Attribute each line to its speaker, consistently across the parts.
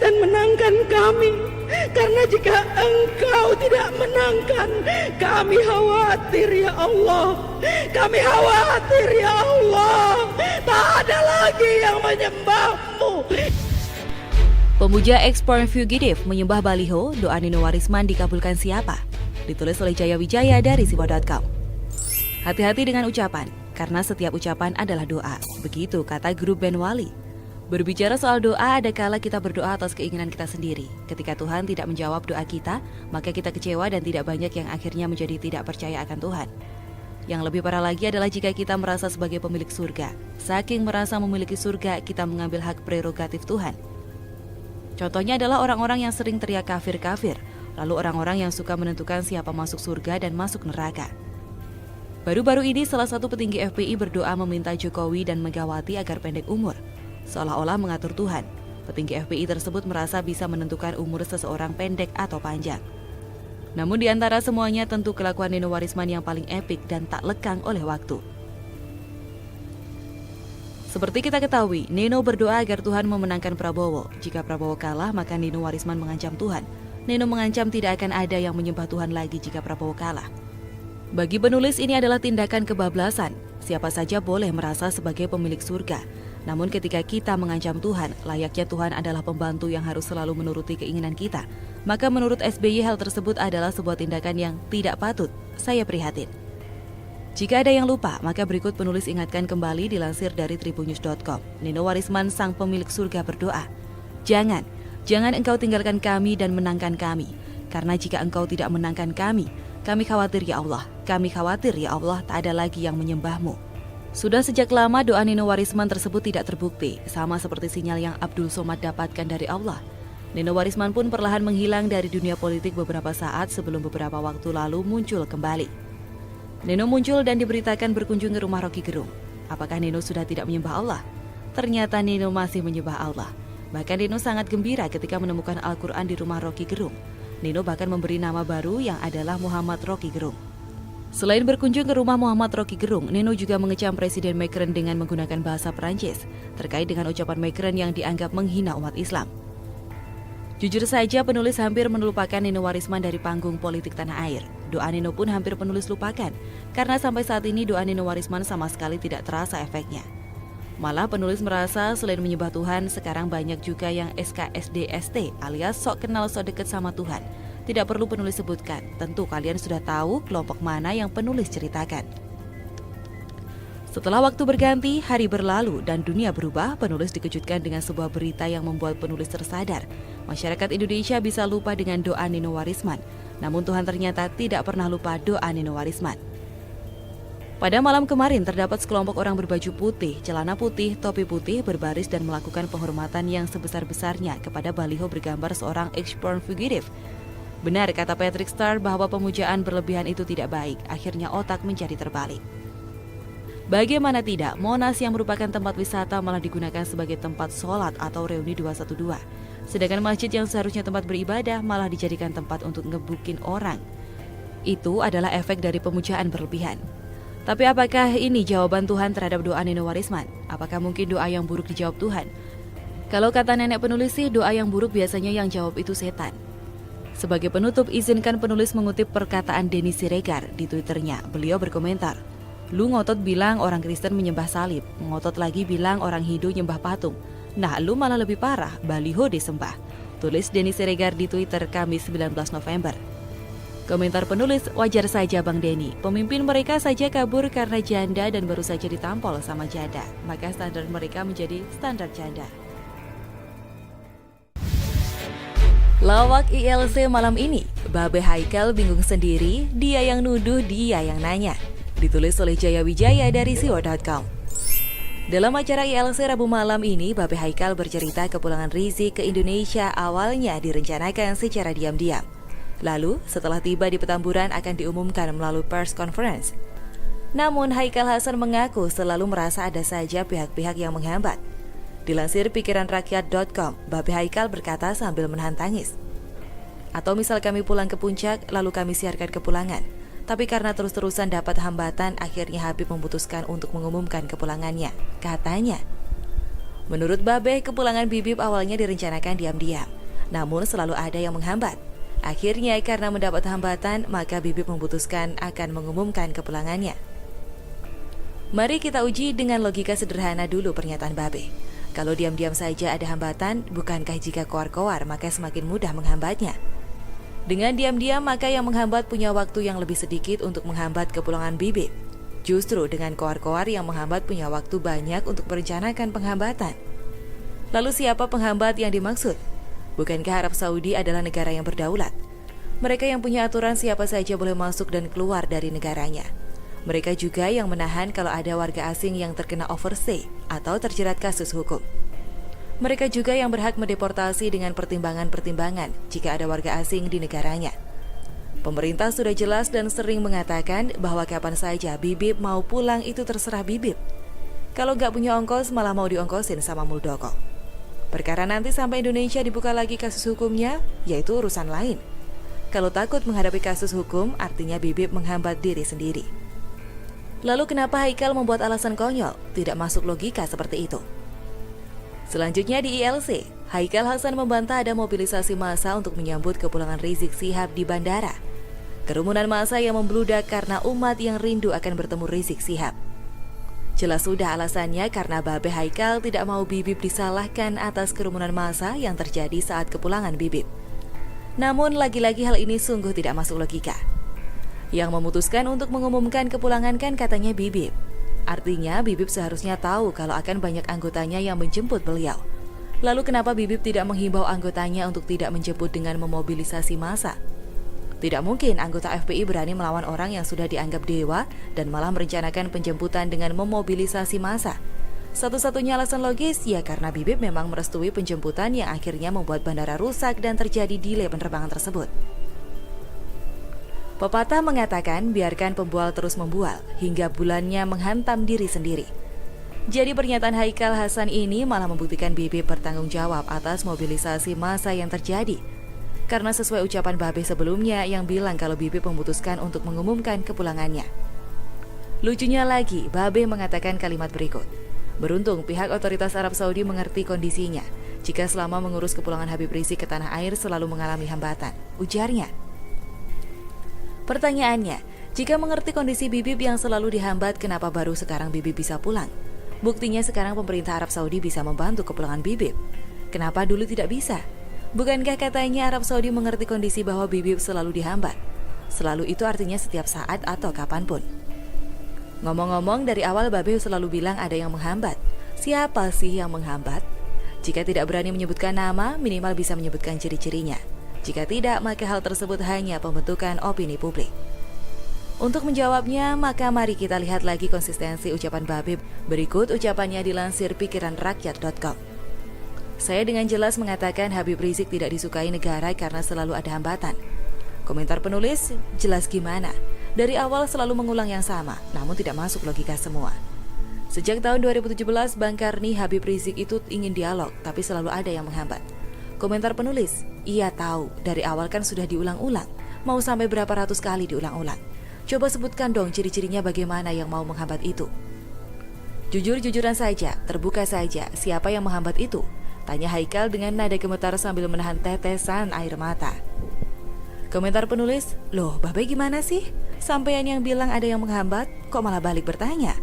Speaker 1: dan menangkan kami, karena jika Engkau tidak menangkan, kami khawatir ya Allah, kami khawatir ya Allah, tak ada lagi yang menyembah-Mu.
Speaker 2: Pemuja ex-porn fugitive menyembah baliho, doa Nino Warisman dikabulkan siapa? Ditulis oleh Jaya Wijaya dari sipo.com. Hati-hati dengan ucapan, karena setiap ucapan adalah doa. Begitu kata grup band Wali. Berbicara soal doa, ada kala kita berdoa atas keinginan kita sendiri. Ketika Tuhan tidak menjawab doa kita, maka kita kecewa dan tidak banyak yang akhirnya menjadi tidak percaya akan Tuhan. Yang lebih parah lagi adalah jika kita merasa sebagai pemilik surga. Saking merasa memiliki surga, kita mengambil hak prerogatif Tuhan. Contohnya adalah orang-orang yang sering teriak kafir-kafir, lalu orang-orang yang suka menentukan siapa masuk surga dan masuk neraka. Baru-baru ini salah satu petinggi FPI berdoa meminta Jokowi dan Megawati agar pendek umur, seolah-olah mengatur Tuhan. Petinggi FPI tersebut merasa bisa menentukan umur seseorang pendek atau panjang. Namun di antara semuanya tentu kelakuan Nino Warisman yang paling epik dan tak lekang oleh waktu. Seperti kita ketahui, Nino berdoa agar Tuhan memenangkan Prabowo. Jika Prabowo kalah, maka Nino Warisman mengancam Tuhan. Nino mengancam tidak akan ada yang menyembah Tuhan lagi jika Prabowo kalah. Bagi penulis ini adalah tindakan kebablasan. Siapa saja boleh merasa sebagai pemilik surga. Namun ketika kita mengancam Tuhan, layaknya Tuhan adalah pembantu yang harus selalu menuruti keinginan kita. Maka menurut SBY hal tersebut adalah sebuah tindakan yang tidak patut. Saya prihatin. Jika ada yang lupa, maka berikut penulis ingatkan kembali dilansir dari tribunnews.com. Nino Warisman sang pemilik surga berdoa, Jangan engkau tinggalkan kami dan menangkan kami. Karena jika engkau tidak menangkan kami khawatir ya Allah. Kami khawatir ya Allah, tak ada lagi yang menyembah-Mu. Sudah sejak lama doa Nino Warisman tersebut tidak terbukti, sama seperti sinyal yang Abdul Somad dapatkan dari Allah. Nino Warisman pun perlahan menghilang dari dunia politik beberapa saat sebelum beberapa waktu lalu muncul kembali. Nino muncul dan diberitakan berkunjung ke rumah Rocky Gerung. Apakah Nino sudah tidak menyembah Allah? Ternyata Nino masih menyembah Allah. Bahkan Nino sangat gembira ketika menemukan Al-Quran di rumah Rocky Gerung. Nino bahkan memberi nama baru yang adalah Muhammad Rocky Gerung. Selain berkunjung ke rumah Muhammad Rocky Gerung, Nino juga mengecam Presiden Macron dengan menggunakan bahasa Perancis terkait dengan ucapan Macron yang dianggap menghina umat Islam. Jujur saja penulis hampir melupakan Nino Warisman dari panggung politik tanah air. Doa Nino pun hampir penulis lupakan, karena sampai saat ini doa Nino Warisman sama sekali tidak terasa efeknya. Malah penulis merasa selain menyembah Tuhan, sekarang banyak juga yang SKSDST alias sok kenal sok deket sama Tuhan. Tidak perlu penulis sebutkan, tentu kalian sudah tahu kelompok mana yang penulis ceritakan. Setelah waktu berganti, hari berlalu dan dunia berubah, penulis dikejutkan dengan sebuah berita yang membuat penulis tersadar. Masyarakat Indonesia bisa lupa dengan doa Nino Warisman, namun Tuhan ternyata tidak pernah lupa doa Nino Warisman. Pada malam kemarin terdapat sekelompok orang berbaju putih, celana putih, topi putih, berbaris dan melakukan penghormatan yang sebesar-besarnya kepada baliho bergambar seorang ex-porn fugitive. Benar kata Patrick Star bahwa pemujaan berlebihan itu tidak baik, akhirnya otak menjadi terbalik. Bagaimana tidak, Monas yang merupakan tempat wisata malah digunakan sebagai tempat sholat atau reuni 212. Sedangkan masjid yang seharusnya tempat beribadah malah dijadikan tempat untuk ngebukin orang. Itu adalah efek dari pemujaan berlebihan. Tapi apakah ini jawaban Tuhan terhadap doa Nino Warisman? Apakah mungkin doa yang buruk dijawab Tuhan? Kalau kata nenek penulis sih, doa yang buruk biasanya yang jawab itu setan. Sebagai penutup, izinkan penulis mengutip perkataan Denny Siregar di Twitternya. Beliau berkomentar, Lu ngotot bilang orang Kristen menyembah salib, ngotot lagi bilang orang Hindu nyembah patung. Nah, lu malah lebih parah, baliho disembah. Tulis Denny Siregar di Twitter Kamis 19 November. Komentar penulis, wajar saja Bang Denny. Pemimpin mereka saja kabur karena janda dan baru saja ditampol sama janda. Maka standar mereka menjadi standar janda. Lawak ILC malam ini, Babe Haikal bingung sendiri, dia yang nuduh, dia yang nanya. Ditulis oleh Jaya Wijaya dari sipo.com. Dalam acara ILC Rabu malam ini, Babe Haikal bercerita kepulangan Rizik ke Indonesia awalnya direncanakan secara diam-diam. Lalu, setelah tiba di Petamburan akan diumumkan melalui press conference. Namun, Haikal Hasan mengaku selalu merasa ada saja pihak-pihak yang menghambat. Dilansir pikiranrakyat.com, Babe Haikal berkata sambil menahan tangis. Atau misal kami pulang ke puncak, lalu kami siarkan kepulangan. Tapi karena terus-terusan dapat hambatan, akhirnya Habib memutuskan untuk mengumumkan kepulangannya, katanya. Menurut Babe, kepulangan Bibip awalnya direncanakan diam-diam, namun selalu ada yang menghambat. Akhirnya karena mendapat hambatan, maka Bibip memutuskan akan mengumumkan kepulangannya. Mari kita uji dengan logika sederhana dulu pernyataan Babe. Kalau diam-diam saja ada hambatan, bukankah jika koar-koar maka semakin mudah menghambatnya? Dengan diam-diam maka yang menghambat punya waktu yang lebih sedikit untuk menghambat kepulangan Bibip. Justru dengan koar-koar yang menghambat punya waktu banyak untuk merencanakan penghambatan. Lalu siapa penghambat yang dimaksud? Bukankah Arab Saudi adalah negara yang berdaulat? Mereka yang punya aturan siapa saja boleh masuk dan keluar dari negaranya. Mereka juga yang menahan kalau ada warga asing yang terkena overstay atau terjerat kasus hukum. Mereka juga yang berhak mendeportasi dengan pertimbangan-pertimbangan jika ada warga asing di negaranya. Pemerintah sudah jelas dan sering mengatakan bahwa kapan saja Bibip mau pulang itu terserah Bibip. Kalau nggak punya ongkos malah mau diongkosin sama Muldoko. Perkara nanti sampai Indonesia dibuka lagi kasus hukumnya, yaitu urusan lain. Kalau takut menghadapi kasus hukum, artinya Bibip menghambat diri sendiri. Lalu kenapa Haikal membuat alasan konyol? Tidak masuk logika seperti itu. Selanjutnya di ILC, Haikal Hasan membantah ada mobilisasi massa untuk menyambut kepulangan Rizik Syihab di bandara. Kerumunan massa yang membludak karena umat yang rindu akan bertemu Rizik Syihab. Jelas sudah alasannya karena Babe Haikal tidak mau Bibip disalahkan atas kerumunan massa yang terjadi saat kepulangan Bibip. Namun lagi-lagi hal ini sungguh tidak masuk logika. Yang memutuskan untuk mengumumkan kepulangan kan katanya Bibip. Artinya Bibip seharusnya tahu kalau akan banyak anggotanya yang menjemput beliau. Lalu kenapa Bibip tidak menghimbau anggotanya untuk tidak menjemput dengan memobilisasi massa? Tidak mungkin anggota FPI berani melawan orang yang sudah dianggap dewa dan malah merencanakan penjemputan dengan memobilisasi massa. Satu-satunya alasan logis ya karena Bibip memang merestui penjemputan yang akhirnya membuat bandara rusak dan terjadi delay penerbangan tersebut. Pepatah mengatakan biarkan pembual terus membual hingga bulannya menghantam diri sendiri. Jadi pernyataan Haikal Hasan ini malah membuktikan Bibip bertanggung jawab atas mobilisasi massa yang terjadi. Karena sesuai ucapan Babe sebelumnya yang bilang kalau Bibip memutuskan untuk mengumumkan kepulangannya. Lucunya lagi, Babe mengatakan kalimat berikut. Beruntung pihak otoritas Arab Saudi mengerti kondisinya jika selama mengurus kepulangan Habib Rizik ke tanah air selalu mengalami hambatan, ujarnya. Pertanyaannya, jika mengerti kondisi Bibip yang selalu dihambat, kenapa baru sekarang Bibip bisa pulang? Buktinya sekarang pemerintah Arab Saudi bisa membantu kepulangan Bibip. Kenapa dulu tidak bisa? Bukankah katanya Arab Saudi mengerti kondisi bahwa Bibip selalu dihambat? Selalu itu artinya setiap saat atau kapanpun. Ngomong-ngomong, dari awal Babe selalu bilang ada yang menghambat. Siapa sih yang menghambat? Jika tidak berani menyebutkan nama, minimal bisa menyebutkan ciri-cirinya. Jika tidak, maka hal tersebut hanya pembentukan opini publik. Untuk menjawabnya, maka mari kita lihat lagi konsistensi ucapan Babe. Berikut ucapannya dilansir pikiranrakyat.com. Saya dengan jelas mengatakan Habib Rizik tidak disukai negara karena selalu ada hambatan. Komentar penulis, jelas gimana? Dari awal selalu mengulang yang sama, namun tidak masuk logika semua. Sejak tahun 2017, Bang Karni Habib Rizik itu ingin dialog, tapi selalu ada yang menghambat. Komentar penulis, iya tahu, dari awal kan sudah diulang-ulang. Mau sampai berapa ratus kali diulang-ulang. Coba sebutkan dong ciri-cirinya bagaimana yang mau menghambat itu. Jujur-jujuran saja, terbuka saja, siapa yang menghambat itu? Tanya Haikal dengan nada gemetar sambil menahan tetesan air mata. Komentar penulis, loh Babe gimana sih? Sampean yang bilang ada yang menghambat, kok malah balik bertanya?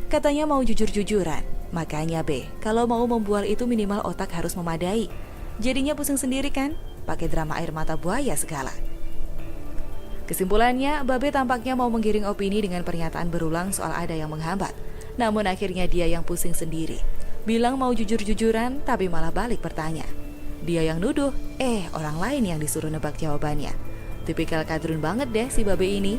Speaker 2: Katanya mau jujur-jujuran. Makanya B, kalau mau membual itu minimal otak harus memadai. Jadinya pusing sendiri kan? Pakai drama air mata buaya segala. Kesimpulannya, Babe tampaknya mau menggiring opini dengan pernyataan berulang soal ada yang menghambat. Namun akhirnya dia yang pusing sendiri. Bilang mau jujur-jujuran, tapi malah balik bertanya. Dia yang nuduh, orang lain yang disuruh nebak jawabannya. Tipikal kadrun banget deh si Babe ini.